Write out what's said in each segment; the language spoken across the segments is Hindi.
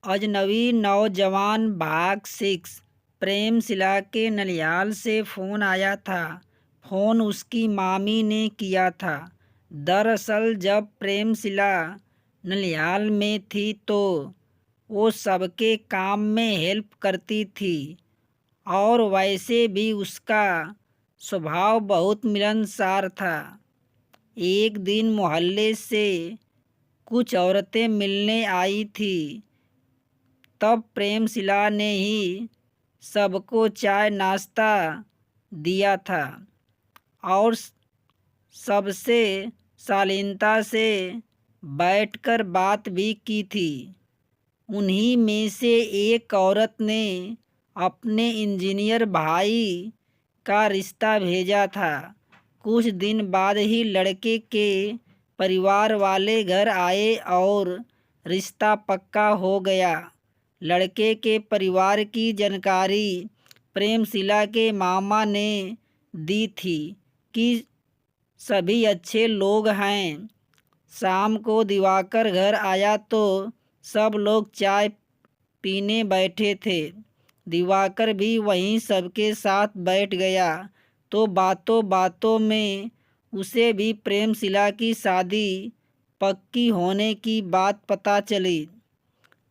अजनबी नौजवान भाग 6। प्रेमशिला के ननिहाल से फ़ोन आया था। फ़ोन उसकी मामी ने किया था। दरअसल जब प्रेमशिला ननिहाल में थी तो वो सबके काम में हेल्प करती थी और वैसे भी उसका स्वभाव बहुत मिलनसार था। एक दिन मोहल्ले से कुछ औरतें मिलने आई थी। तब प्रेमशिला ने ही सबको चाय नाश्ता दिया था और सबसे शालीनता से बैठकर बात भी की थी। उन्हीं में से एक औरत ने अपने इंजीनियर भाई का रिश्ता भेजा था। कुछ दिन बाद ही लड़के के परिवार वाले घर आए और रिश्ता पक्का हो गया। लड़के के परिवार की जानकारी प्रेमशिला के मामा ने दी थी कि सभी अच्छे लोग हैं। शाम को दिवाकर घर आया तो सब लोग चाय पीने बैठे थे। दिवाकर भी वहीं सबके साथ बैठ गया तो बातों बातों में उसे भी प्रेमशिला की शादी पक्की होने की बात पता चली।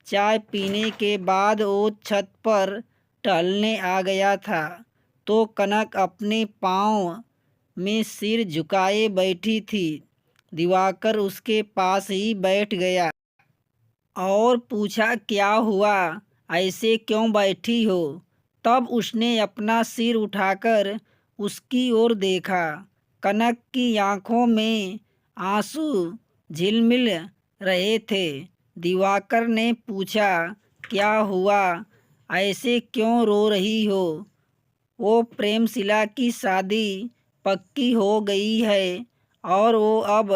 चाय पीने के बाद वो छत पर टहलने आ गया था तो कनक अपने पाँव में सिर झुकाए बैठी थी। दिवाकर उसके पास ही बैठ गया और पूछा, क्या हुआ, ऐसे क्यों बैठी हो? तब उसने अपना सिर उठाकर उसकी ओर देखा। कनक की आंखों में आंसू झिलमिल रहे थे। दिवाकर ने पूछा, क्या हुआ, ऐसे क्यों रो रही हो? वो प्रेमशिला की शादी पक्की हो गई है और वो अब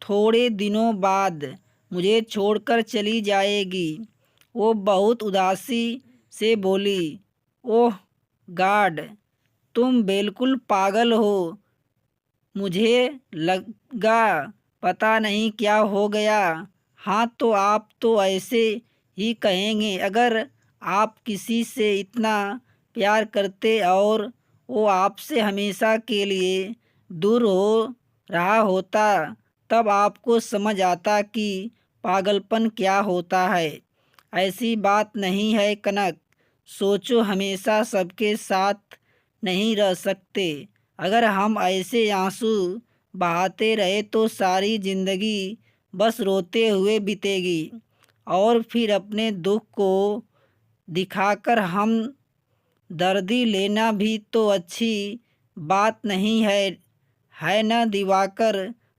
थोड़े दिनों बाद मुझे छोड़कर चली जाएगी। वो बहुत उदासी से बोली। ओह गॉड, तुम बिल्कुल पागल हो। मुझे लगा पता नहीं क्या हो गया। हाँ तो आप तो ऐसे ही कहेंगे अगर आप किसी से इतना प्यार करते और वो आपसे हमेशा के लिए दूर हो रहा होता, तब आपको समझ आता कि पागलपन क्या होता है। ऐसी बात नहीं है कनक। सोचो, हमेशा सबके साथ नहीं रह सकते। अगर हम ऐसे आंसू बहाते रहे तो सारी जिंदगी बस रोते हुए बीतेगी और फिर अपने दुख को दिखाकर हम दर्दी लेना भी तो अच्छी बात नहीं है न? दिवाकर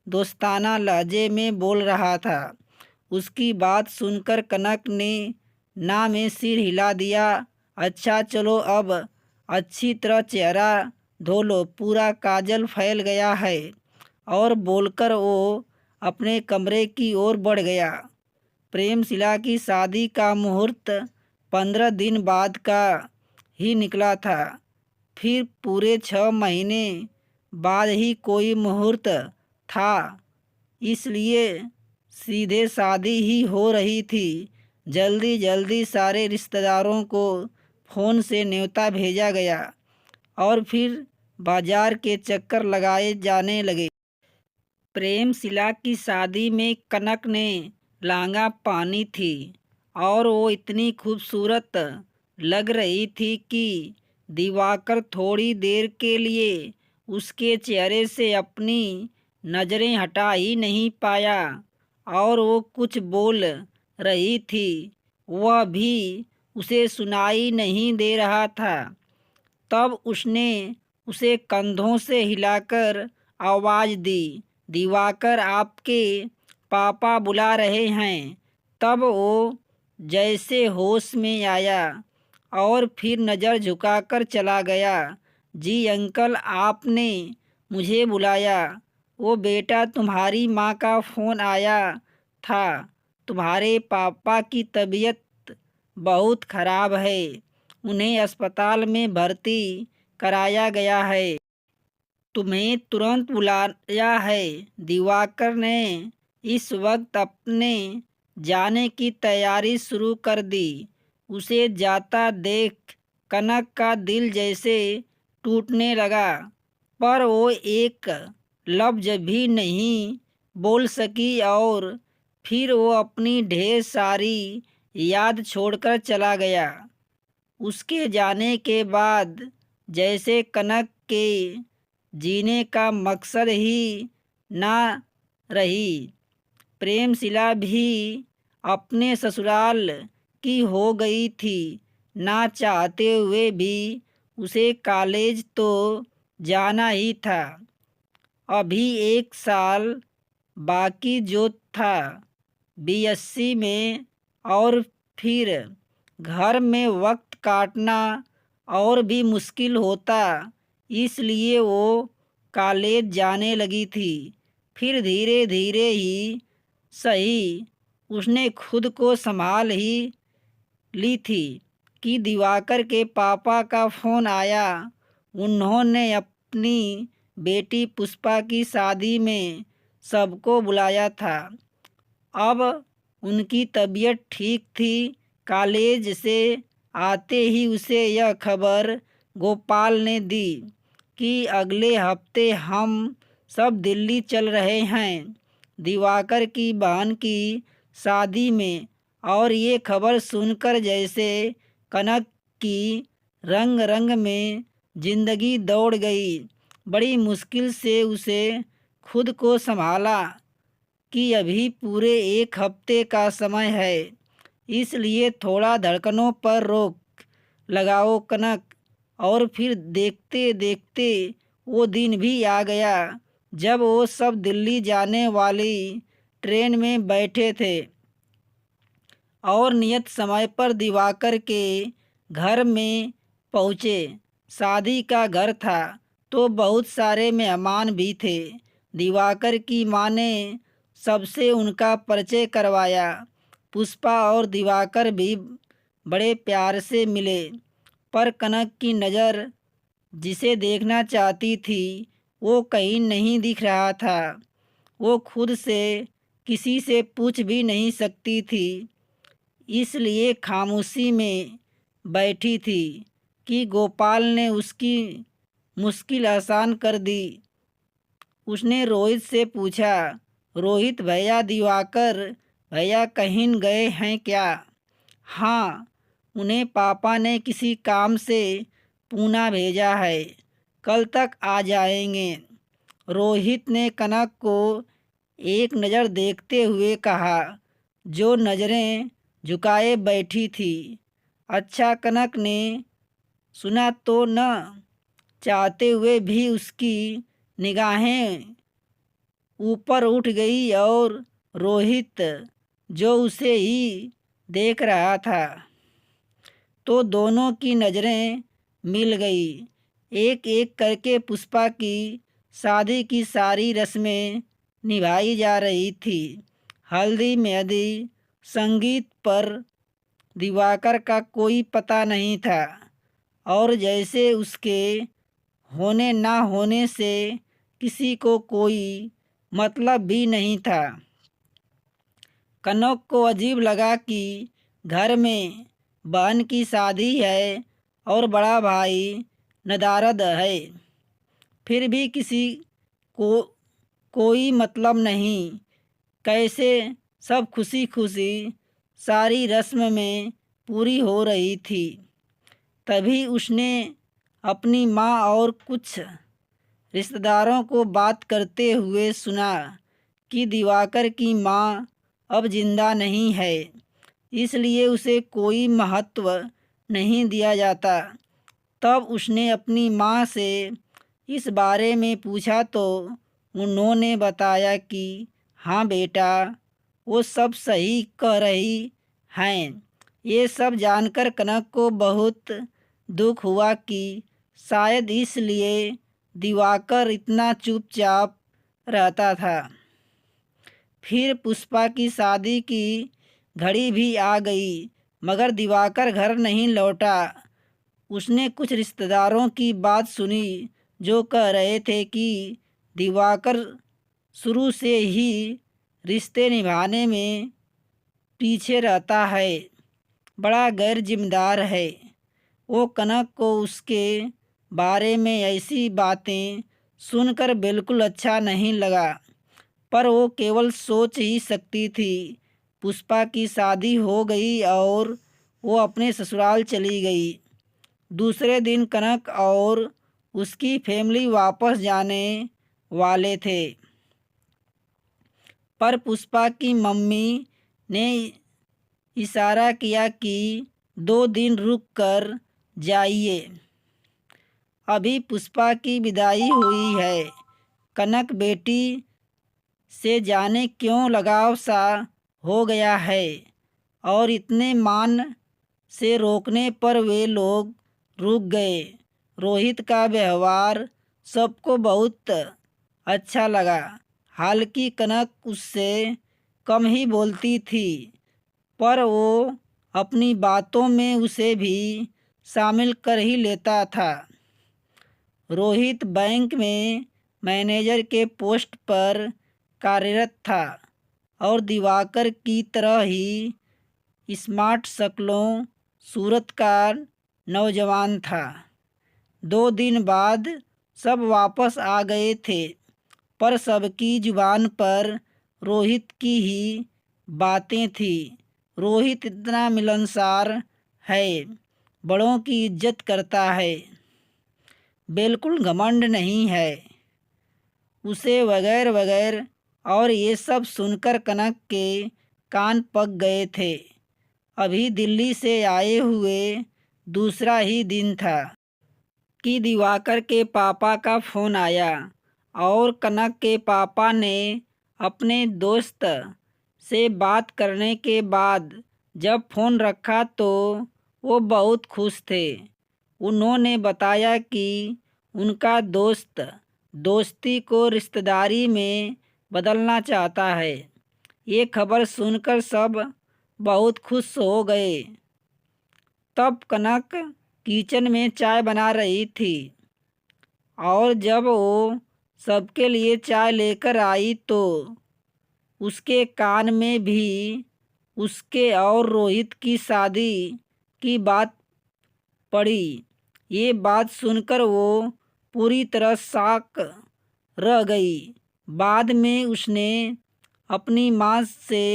दोस्ताना लहजे में बोल रहा था। उसकी बात सुनकर कनक ने ना में सिर हिला दिया। अच्छा चलो, अब अच्छी तरह चेहरा धो लो, पूरा काजल फैल गया है। और बोलकर वो अपने कमरे की ओर बढ़ गया। प्रेमशिला की शादी का मुहूर्त 15 दिन बाद का ही निकला था। फिर पूरे 6 महीने बाद ही कोई मुहूर्त था, इसलिए सीधे शादी ही हो रही थी। जल्दी जल्दी सारे रिश्तेदारों को फ़ोन से न्योता भेजा गया और फिर बाजार के चक्कर लगाए जाने लगे। प्रेमशिला की शादी में कनक ने लहंगा पहनी थी और वो इतनी खूबसूरत लग रही थी कि दिवाकर थोड़ी देर के लिए उसके चेहरे से अपनी नज़रें हटा ही नहीं पाया। और वो कुछ बोल रही थी, वह भी उसे सुनाई नहीं दे रहा था। तब उसने उसे कंधों से हिलाकर आवाज़ दी, दिवाकर, आपके पापा बुला रहे हैं। तब वो जैसे होश में आया और फिर नज़र झुकाकर चला गया। जी अंकल, आपने मुझे बुलाया? वो बेटा, तुम्हारी माँ का फ़ोन आया था। तुम्हारे पापा की तबीयत बहुत ख़राब है, उन्हें अस्पताल में भर्ती कराया गया है। तुम्हें तुरंत बुलाया है। दिवाकर ने इस वक्त अपने जाने की तैयारी शुरू कर दी। उसे जाता देख कनक का दिल जैसे टूटने लगा, पर वो एक लफ्ज भी नहीं बोल सकी और फिर वो अपनी ढेर सारी याद छोड़कर चला गया। उसके जाने के बाद जैसे कनक के जीने का मकसद ही ना रही। प्रेमशिला भी अपने ससुराल की हो गई थी। ना चाहते हुए भी उसे कॉलेज तो जाना ही था। अभी 1 साल बाकी जो था बीएससी में, और फिर घर में वक्त काटना और भी मुश्किल होता, इसलिए वो कॉलेज जाने लगी थी। फिर धीरे धीरे ही सही उसने खुद को संभाल ही ली थी कि दिवाकर के पापा का फ़ोन आया। उन्होंने अपनी बेटी पुष्पा की शादी में सबको बुलाया था। अब उनकी तबीयत ठीक थी। कॉलेज से आते ही उसे यह खबर गोपाल ने दी कि अगले हफ्ते हम सब दिल्ली चल रहे हैं दिवाकर की बहन की शादी में। और ये खबर सुनकर जैसे कनक की रंग रंग में जिंदगी दौड़ गई। बड़ी मुश्किल से उसे खुद को संभाला कि अभी पूरे 1 हफ्ते का समय है, इसलिए थोड़ा धड़कनों पर रोक लगाओ कनक। और फिर देखते देखते वो दिन भी आ गया जब वो सब दिल्ली जाने वाली ट्रेन में बैठे थे और नियत समय पर दिवाकर के घर में पहुँचे। शादी का घर था तो बहुत सारे मेहमान भी थे। दिवाकर की माँ ने सबसे उनका परिचय करवाया। पुष्पा और दिवाकर भी बड़े प्यार से मिले, पर कनक की नज़र जिसे देखना चाहती थी वो कहीं नहीं दिख रहा था। वो खुद से किसी से पूछ भी नहीं सकती थी, इसलिए खामोशी में बैठी थी कि गोपाल ने उसकी मुश्किल आसान कर दी। उसने रोहित से पूछा, रोहित भैया, दिवाकर भैया कहीं गए हैं क्या? हाँ, उन्हें पापा ने किसी काम से पूना भेजा है, कल तक आ जाएंगे। रोहित ने कनक को एक नज़र देखते हुए कहा, जो नज़रें झुकाए बैठी थी। अच्छा, कनक ने सुना तो न चाहते हुए भी उसकी निगाहें ऊपर उठ गई और रोहित जो उसे ही देख रहा था, तो दोनों की नज़रें मिल गई। एक एक करके पुष्पा की शादी की सारी रस्में निभाई जा रही थी। हल्दी, मेहंदी, संगीत पर दिवाकर का कोई पता नहीं था और जैसे उसके होने ना होने से किसी को कोई मतलब भी नहीं था। कनक को अजीब लगा कि घर में बहन की शादी है और बड़ा भाई नदारद है, फिर भी किसी को कोई मतलब नहीं। कैसे सब खुशी खुशी सारी रस्म में पूरी हो रही थी। तभी उसने अपनी माँ और कुछ रिश्तेदारों को बात करते हुए सुना कि दिवाकर की माँ अब जिंदा नहीं है, इसलिए उसे कोई महत्व नहीं दिया जाता। तब उसने अपनी माँ से इस बारे में पूछा तो उन्होंने बताया कि हाँ बेटा, वो सब सही कह रही हैं। ये सब जानकर कनक को बहुत दुख हुआ कि शायद इसलिए दिवाकर इतना चुपचाप रहता था। फिर पुष्पा की शादी की घड़ी भी आ गई, मगर दिवाकर घर नहीं लौटा। उसने कुछ रिश्तेदारों की बात सुनी जो कह रहे थे कि दिवाकर शुरू से ही रिश्ते निभाने में पीछे रहता है, बड़ा गैर जिम्मेदार है। वो कनक को उसके बारे में ऐसी बातें सुनकर बिल्कुल अच्छा नहीं लगा, पर वो केवल सोच ही सकती थी। पुष्पा की शादी हो गई और वो अपने ससुराल चली गई। दूसरे दिन कनक और उसकी फैमिली वापस जाने वाले थे, पर पुष्पा की मम्मी ने इशारा किया कि 2 दिन रुक कर जाइए, अभी पुष्पा की विदाई हुई है। कनक बेटी से जाने क्यों लगाव सा हो गया है, और इतने मान से रोकने पर वे लोग रुक गए। रोहित का व्यवहार सबको बहुत अच्छा लगा। हालांकि कनक उससे कम ही बोलती थी, पर वो अपनी बातों में उसे भी शामिल कर ही लेता था। रोहित बैंक में मैनेजर के पोस्ट पर कार्यरत था और दिवाकर की तरह ही स्मार्ट शक्लों सूरत का नौजवान था। 2 दिन बाद सब वापस आ गए थे, पर सबकी जुबान पर रोहित की ही बातें थी। रोहित इतना मिलनसार है, बड़ों की इज्जत करता है, बिल्कुल घमंड नहीं है उसे वगैर वगैर। और ये सब सुनकर कनक के कान पक गए थे। अभी दिल्ली से आए हुए दूसरा ही दिन था कि दिवाकर के पापा का फ़ोन आया, और कनक के पापा ने अपने दोस्त से बात करने के बाद जब फ़ोन रखा तो वो बहुत खुश थे। उन्होंने बताया कि उनका दोस्त दोस्ती को रिश्तेदारी में बदलना चाहता है। ये खबर सुनकर सब बहुत खुश हो गए। तब कनक किचन में चाय बना रही थी, और जब वो सबके लिए चाय लेकर आई तो उसके कान में भी उसके और रोहित की शादी की बात पड़ी। ये बात सुनकर वो पूरी तरह शॉक रह गई। बाद में उसने अपनी माँ से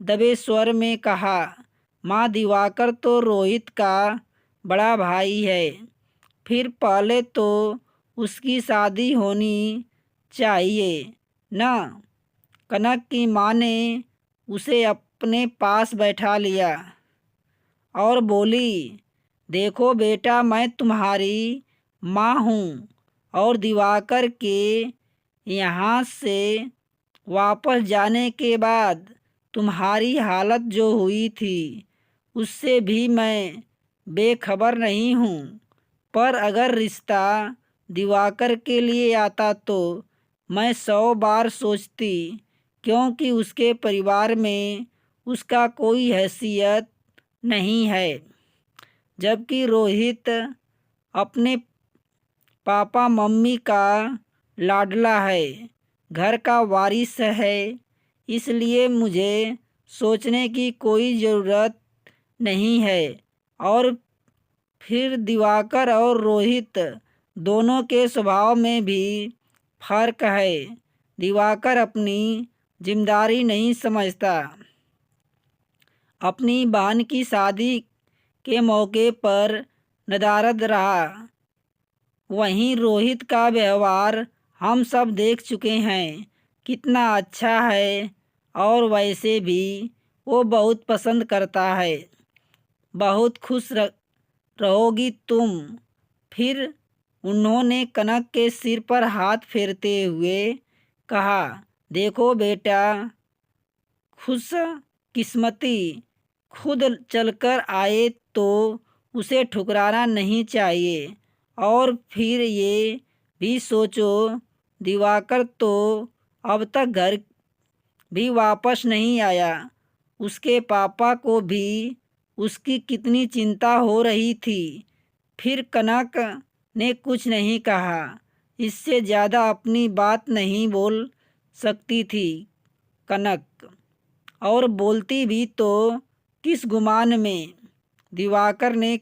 दबे स्वर में कहा, माँ, दिवाकर तो रोहित का बड़ा भाई है, फिर पहले तो उसकी शादी होनी चाहिए ना। कनक की माँ ने उसे अपने पास बैठा लिया और बोली, देखो बेटा, मैं तुम्हारी माँ हूँ, और दिवाकर के यहाँ से वापस जाने के बाद तुम्हारी हालत जो हुई थी उससे भी मैं बेखबर नहीं हूँ। पर अगर रिश्ता दिवाकर के लिए आता तो मैं 100 बार सोचती, क्योंकि उसके परिवार में उसका कोई हैसियत नहीं है, जबकि रोहित अपने पापा मम्मी का लाडला है, घर का वारिस है। इसलिए मुझे सोचने की कोई ज़रूरत नहीं है। और फिर दिवाकर और रोहित दोनों के स्वभाव में भी फर्क है। दिवाकर अपनी जिम्मेदारी नहीं समझता, अपनी बहन की शादी के मौके पर नदारद रहा। वहीं रोहित का व्यवहार हम सब देख चुके हैं, कितना अच्छा है, और वैसे भी वो बहुत पसंद करता है। बहुत खुश रहोगी तुम। फिर उन्होंने कनक के सिर पर हाथ फेरते हुए कहा, देखो बेटा, खुश किस्मती खुद चलकर आए तो उसे ठुकराना नहीं चाहिए। और फिर ये भी सोचो, दिवाकर तो अब तक घर भी वापस नहीं आया। उसके पापा को भी उसकी कितनी चिंता हो रही थी। फिर कनक ने कुछ नहीं कहा, इससे ज़्यादा अपनी बात नहीं बोल सकती थी कनक। और बोलती भी तो किस गुमान में। दिवाकर ने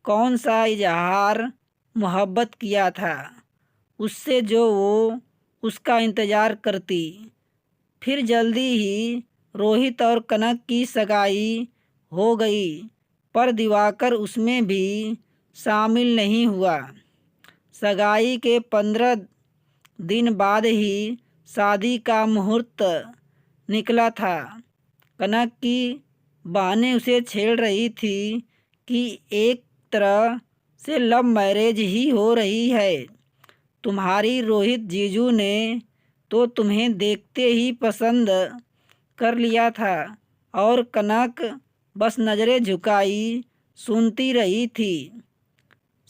कौन सा इजहार मोहब्बत किया था उससे जो वो उसका इंतज़ार करती। फिर जल्दी ही रोहित और कनक की सगाई हो गई, पर दिवाकर उसमें भी शामिल नहीं हुआ। सगाई के 15 दिन बाद ही शादी का मुहूर्त निकला था। कनक की बहनें उसे छेड़ रही थी कि एक तरह से लव मैरिज ही हो रही है। तुम्हारी रोहित जीजू ने तो तुम्हें देखते ही पसंद कर लिया था। और कनक बस नज़रें झुकाई सुनती रही थी।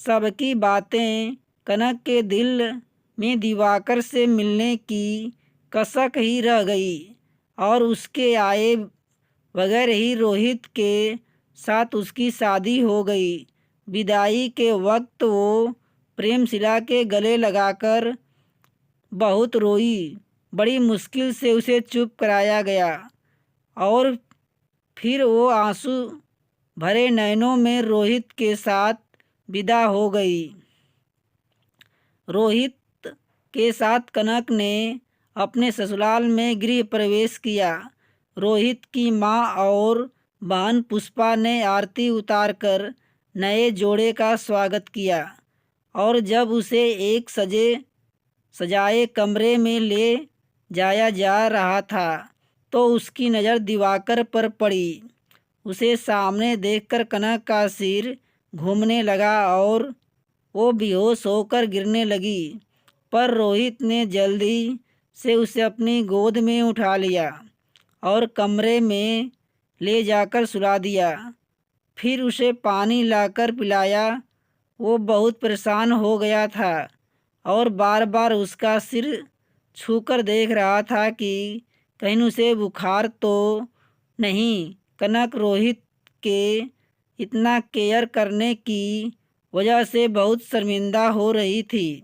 सबकी बातें। कनक के दिल में दिवाकर से मिलने की कसक ही रह गई और उसके आए बगैर ही रोहित के साथ उसकी शादी हो गई। विदाई के वक्त वो प्रेमशिला के गले लगाकर बहुत रोई। बड़ी मुश्किल से उसे चुप कराया गया और फिर वो आंसू भरे नैनों में रोहित के साथ विदा हो गई। रोहित के साथ कनक ने अपने ससुराल में गृह प्रवेश किया। रोहित की माँ और बहन पुष्पा ने आरती उतारकर नए जोड़े का स्वागत किया और जब उसे एक सजाए कमरे में ले जाया जा रहा था तो उसकी नज़र दिवाकर पर पड़ी। उसे सामने देखकर कनक का सिर घूमने लगा और वो बेहोश होकर गिरने लगी, पर रोहित ने जल्दी से उसे अपनी गोद में उठा लिया और कमरे में ले जाकर सुला दिया। फिर उसे पानी लाकर पिलाया। वो बहुत परेशान हो गया था और बार बार उसका सिर छूकर देख रहा था कि कहीं उसे बुखार तो नहीं। कनक रोहित के इतना केयर करने की वजह से बहुत शर्मिंदा हो रही थी,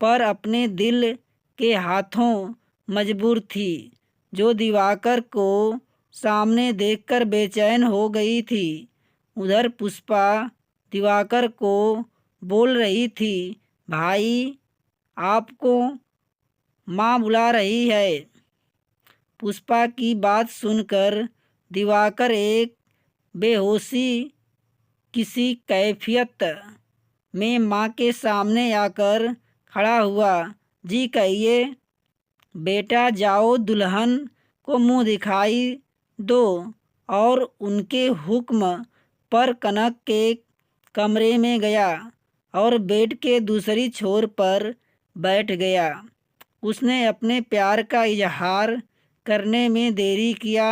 पर अपने दिल के हाथों मजबूर थी, जो दिवाकर को सामने देखकर बेचैन हो गई थी। उधर पुष्पा दिवाकर को बोल रही थी, भाई आपको माँ बुला रही है। पुष्पा की बात सुनकर दिवाकर एक बेहोशी किसी कैफियत में माँ के सामने आकर खड़ा हुआ। जी कहिए बेटा, जाओ दुल्हन को मुंह दिखाई दो। और उनके हुक्म पर कनक के कमरे में गया और बेड के दूसरी छोर पर बैठ गया। उसने अपने प्यार का इजहार करने में देरी किया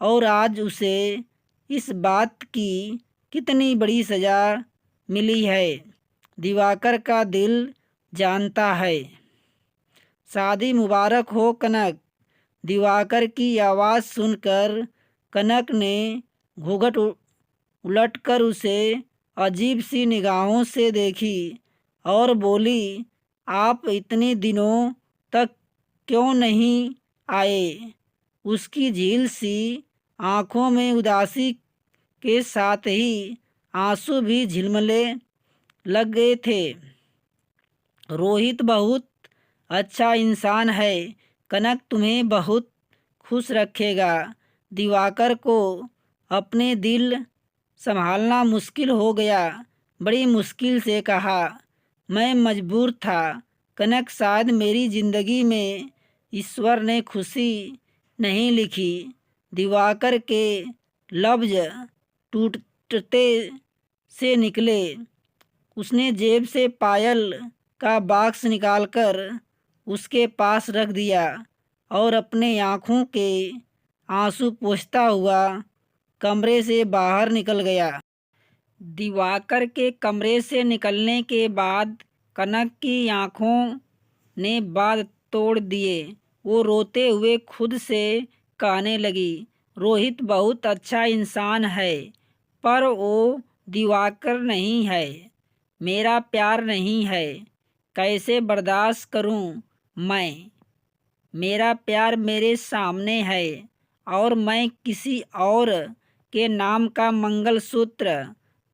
और आज उसे इस बात की कितनी बड़ी सज़ा मिली है, दिवाकर का दिल जानता है। शादी मुबारक हो कनक। दिवाकर की आवाज़ सुनकर कनक ने घूंघट उलटकर उसे अजीब सी निगाहों से देखी और बोली, आप इतने दिनों तक क्यों नहीं आए। उसकी झील सी आँखों में उदासी के साथ ही आंसू भी झिलमिले लग गए थे। रोहित बहुत अच्छा इंसान है, कनक तुम्हें बहुत खुश रखेगा। दिवाकर को अपने दिल संभालना मुश्किल हो गया। बड़ी मुश्किल से कहा, मैं मजबूर था कनक। शायद मेरी ज़िंदगी में ईश्वर ने खुशी नहीं लिखी। दिवाकर के लफ्ज टूटते से निकले। उसने जेब से पायल का बॉक्स निकालकर उसके पास रख दिया और अपने आँखों के आंसू पोंछता हुआ कमरे से बाहर निकल गया। दिवाकर के कमरे से निकलने के बाद कनक की आँखों ने बांध तोड़ दिए। वो रोते हुए खुद से कहने लगी, रोहित बहुत अच्छा इंसान है, पर वो दिवाकर नहीं है। मेरा प्यार नहीं है। कैसे बर्दाश्त करूं मैं। मेरा प्यार मेरे सामने है और मैं किसी और के नाम का मंगलसूत्र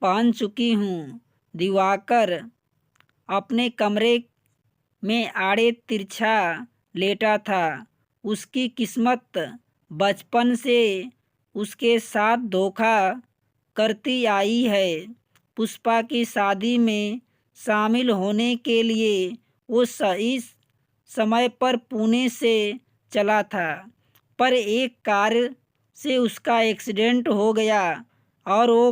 पहन चुकी हूँ। दिवाकर अपने कमरे में आड़े तिरछा लेटा था। उसकी किस्मत बचपन से उसके साथ धोखा करती आई है। पुष्पा की शादी में शामिल होने के लिए वो सही समय पर पुणे से चला था, पर एक कार से उसका एक्सीडेंट हो गया और वो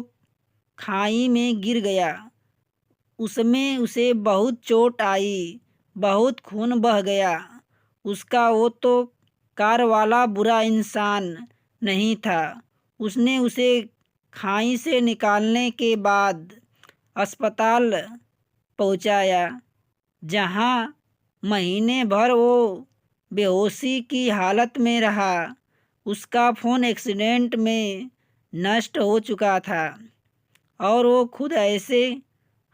खाई में गिर गया। उसमें उसे बहुत चोट आई, बहुत खून बह गया। उसका वो तो कार वाला बुरा इंसान नहीं था। उसने उसे खाई से निकालने के बाद अस्पताल पहुंचाया, जहां महीने भर वो बेहोशी की हालत में रहा। उसका फ़ोन एक्सीडेंट में नष्ट हो चुका था और वो खुद ऐसे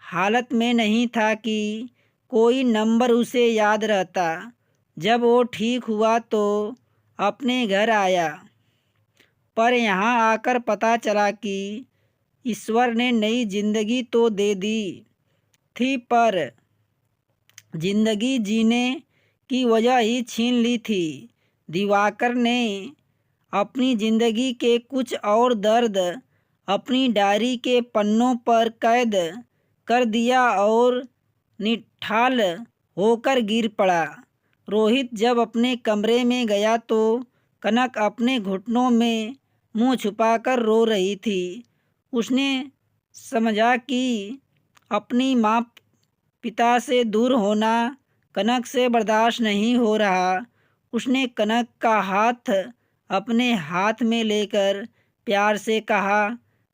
हालत में नहीं था कि कोई नंबर उसे याद रहता। जब वो ठीक हुआ तो अपने घर आया, पर यहाँ आकर पता चला कि ईश्वर ने नई जिंदगी तो दे दी थी, पर जिंदगी जीने की वजह ही छीन ली थी। दिवाकर ने अपनी जिंदगी के कुछ और दर्द अपनी डायरी के पन्नों पर कैद कर दिया और निठाल होकर गिर पड़ा। रोहित जब अपने कमरे में गया तो कनक अपने घुटनों में मुंह छुपाकर रो रही थी। उसने समझा कि अपनी माँ पिता से दूर होना कनक से बर्दाश्त नहीं हो रहा। उसने कनक का हाथ अपने हाथ में लेकर प्यार से कहा,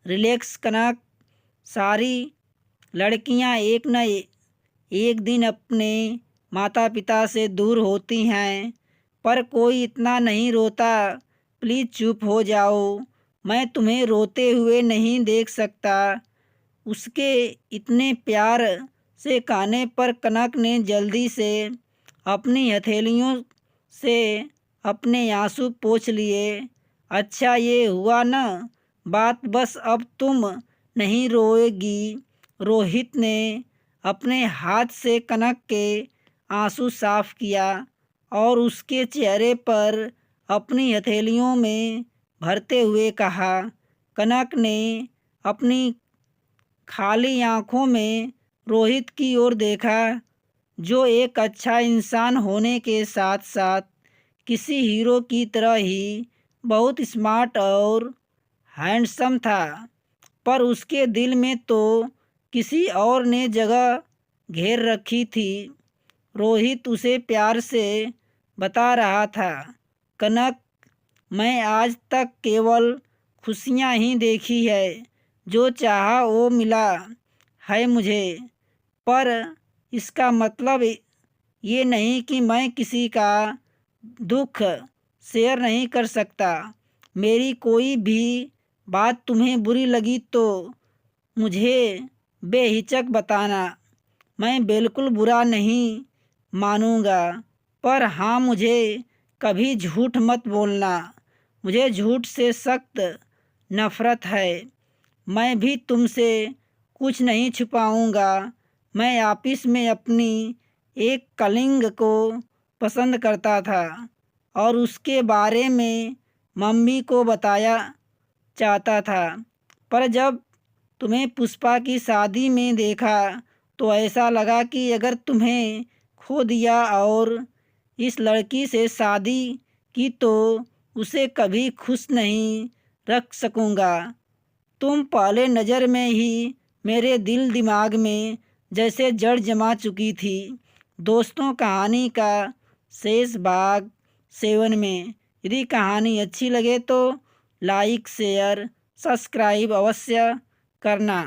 रिलैक्स कनक, सारी लड़कियां एक न एक दिन अपने माता पिता से दूर होती हैं, पर कोई इतना नहीं रोता। प्लीज़ चुप हो जाओ, मैं तुम्हें रोते हुए नहीं देख सकता। उसके इतने प्यार से कहने पर कनक ने जल्दी से अपनी हथेलियों से अपने आंसू पोंछ लिए। अच्छा ये हुआ न बात, बस अब तुम नहीं रोएगी। रोहित ने अपने हाथ से कनक के आंसू साफ किया और उसके चेहरे पर अपनी हथेलियों में भरते हुए कहा। कनक ने अपनी खाली आंखों में रोहित की ओर देखा, जो एक अच्छा इंसान होने के साथ साथ किसी हीरो की तरह ही बहुत स्मार्ट और हैंडसम था। पर उसके दिल में तो किसी और ने जगह घेर रखी थी। रोहित उसे प्यार से बता रहा था, कनक, मैं आज तक केवल खुशियाँ ही देखी है, जो चाहा वो मिला है मुझे। पर इसका मतलब ये नहीं कि मैं किसी का दुख शेयर नहीं कर सकता। मेरी कोई भी बात तुम्हें बुरी लगी तो मुझे बेहिचक बताना, मैं बिल्कुल बुरा नहीं मानूंगा। पर हाँ, मुझे कभी झूठ मत बोलना, मुझे झूठ से सख्त नफ़रत है। मैं भी तुमसे कुछ नहीं छुपाऊंगा। मैं ऑफिस में अपनी एक कलीग को पसंद करता था और उसके बारे में मम्मी को बताया चाहता था, पर जब तुम्हें पुष्पा की शादी में देखा तो ऐसा लगा कि अगर तुम्हें खो दिया और इस लड़की से शादी की तो उसे कभी खुश नहीं रख सकूँगा। तुम पहले नज़र में ही मेरे दिल दिमाग में जैसे जड़ जमा चुकी थी। दोस्तों, कहानी का शेष भाग 7 में। यदि कहानी अच्छी लगे तो लाइक शेयर सब्सक्राइब अवश्य करना।